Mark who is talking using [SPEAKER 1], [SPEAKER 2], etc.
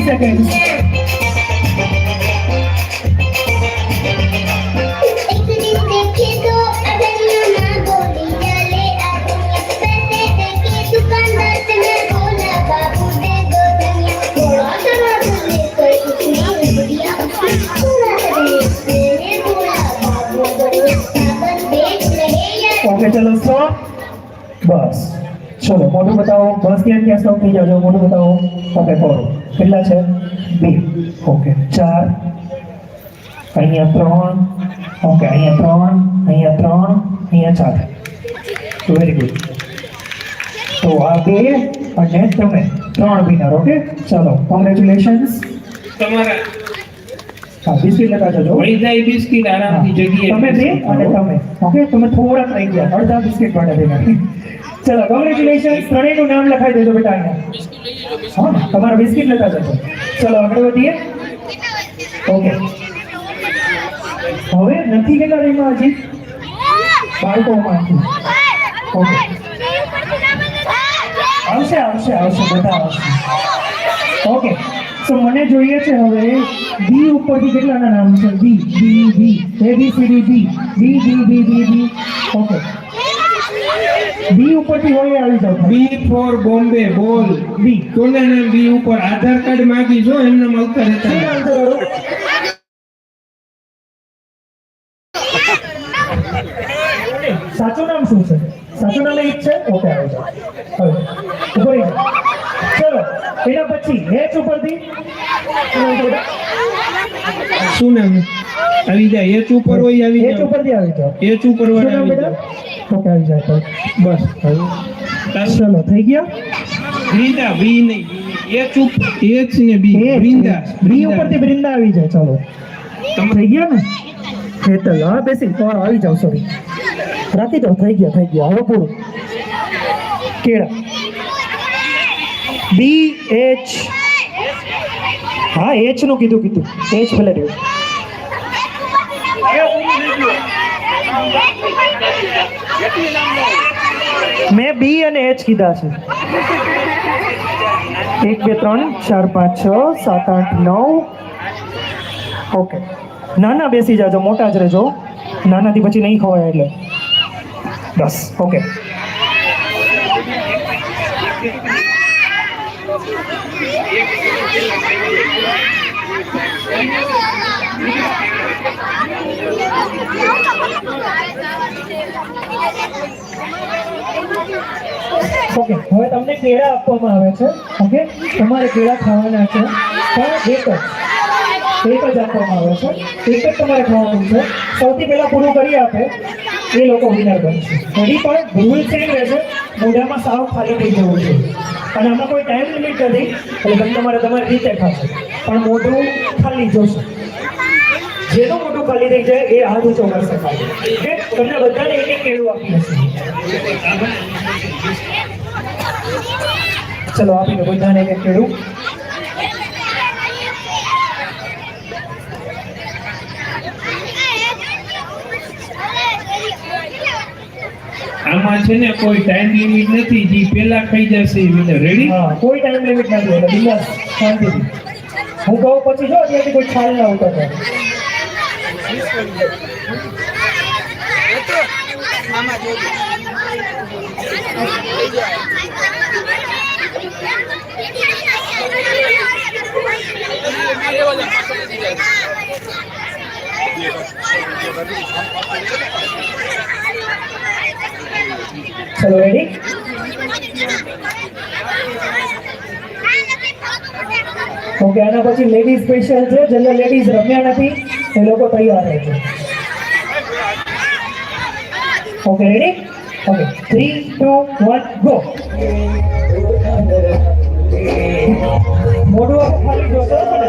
[SPEAKER 1] 30 seconds. Okay चलो stop bus चलो मोटू बताओ बस क्या स्टॉप થઈ જાજો મોટું बताओ ओके करो કેટલા છે 2 ओके 4 અહીંયા 3 ओके અહીંયા 3 અહીંયા 3 અહીંયા 4 વેરી ગુડ તો આ બે અને તમે 3 વિનર ઓકે ચલો કોંગ્રેચ્યુલેશન્સ
[SPEAKER 2] તમારા
[SPEAKER 1] હા બિસ્કિટ લેતા જજો
[SPEAKER 2] વળી જાય બિસ્કિટ આરામથી જગ્યાએ
[SPEAKER 1] તમે બે અને તમે ઓકે તમે થોડા થઈ ગયા અડધા બિસ્કિટ માટે ભેગા ચલો કોંગ્રેચ્યુલેશન્સ ત્રણેયનું નામ લખાઈ દેજો બેટા અહીંયા હા તમારા બિસ્કિટ લેતા જજો ચલો આગળ વધીએ ઓકે હવે નથી કેટલા રહીમાં હજી બાળકોમાંથી ઓકે આવશે આવશે આવશે બધા આવશે ઓકે તો મને જોઈએ છે હવે બી ઉપરથી કેટલાના નામ છે બી બી બી એ બી સી ડી બી બી બી બી બી બી ઓકે બી ઉપરથી હોય આવી જાવ
[SPEAKER 2] બી ફોર બોમ્બે બોલ
[SPEAKER 1] બી
[SPEAKER 2] કોના નામ બી ઉપર આધાર કાર્ડ માંગી જો એમને મળતા રહેતા
[SPEAKER 1] સાચું નામ શું છે સાચું નામ એક છે ઓકે આવી જાવ હવે ઉપર ચલો એના પછી એચ ઉપરથી
[SPEAKER 2] શું નામ આવી જાય એચ ઉપર હોય આવી
[SPEAKER 1] એચ ઉપરથી આવી જાવ
[SPEAKER 2] એચ ઉપર વાળા આવી જાય
[SPEAKER 1] ઓકે આવી જાય તો બસ ચલો થઈ ગયા
[SPEAKER 2] બ્રિંદા બી નહીં એચ ઉપર એચ ને બી બ્રિંદા
[SPEAKER 1] બી ઉપરથી બ્રિંદા આવી જાય ચલો તમે થઈ ગયા ને હેતલ હા બેસી તો આવી જાવ સોરી રાખી દો થઈ ગયા હવે પૂરું કેળા બી એચ હા એચ નું કીધું એચ ભલે રહ્યું મેં બી અને એચ કીધા છે 1 2 3 4 5 6 7 8 9 ઓકે નાના બેસી જાજો મોટા જ રહેજો નાનાથી પછી નહીં ખવાય એટલે બસ ઓકે ઓકે હવે તમને કેળા આપવામાં આવે છે ઓકે તમારે કેળા ખાવાના છે પણ એક જ આપવામાં આવે છે એક જ તમારે ખાવાનું છે સૌથી પહેલા પૂરું કરી આપે એ લોકો વિનર બનશે એની પણ રૂલ સેમ રહેશે મોઢામાં સાવ ખાલી થઈ જવું છે અને આમાં કોઈ ટાઈમ લિમિટ નથી એટલે તમે તમારી રીતે ખાશો પણ મોઢું ખાલી જોશે જેનું મોઢું ખાલી થઈ જાય એ હાથ ઊંચો કરશે ખાલી ઓકે તમને બધાને એક એક કેળું આપી હશે ચલો આપીને બધાને એક એક કેળું
[SPEAKER 2] આમાં છે ને કોઈ ટાઈમ લિમિટ નથી જે પહેલા ખાઈ જશે વિનર રેડી
[SPEAKER 1] હા કોઈ ટાઈમ લિમિટ નથી એટલે બિંદાસ શાંતિથી હું કહું પછી જો ત્યાંથી કોઈ ખ્યાલ ના ઉતરતો ચલો રેડી ઓકે આના પછી લેડીઝ સ્પેશિયલ છે જેને લેડીઝ રમ્યા નથી એ લોકો તૈયાર રહે છે ઓકે રેડી ઓકે 3 2 1 ગો મોઢું ખાલી જોશો ને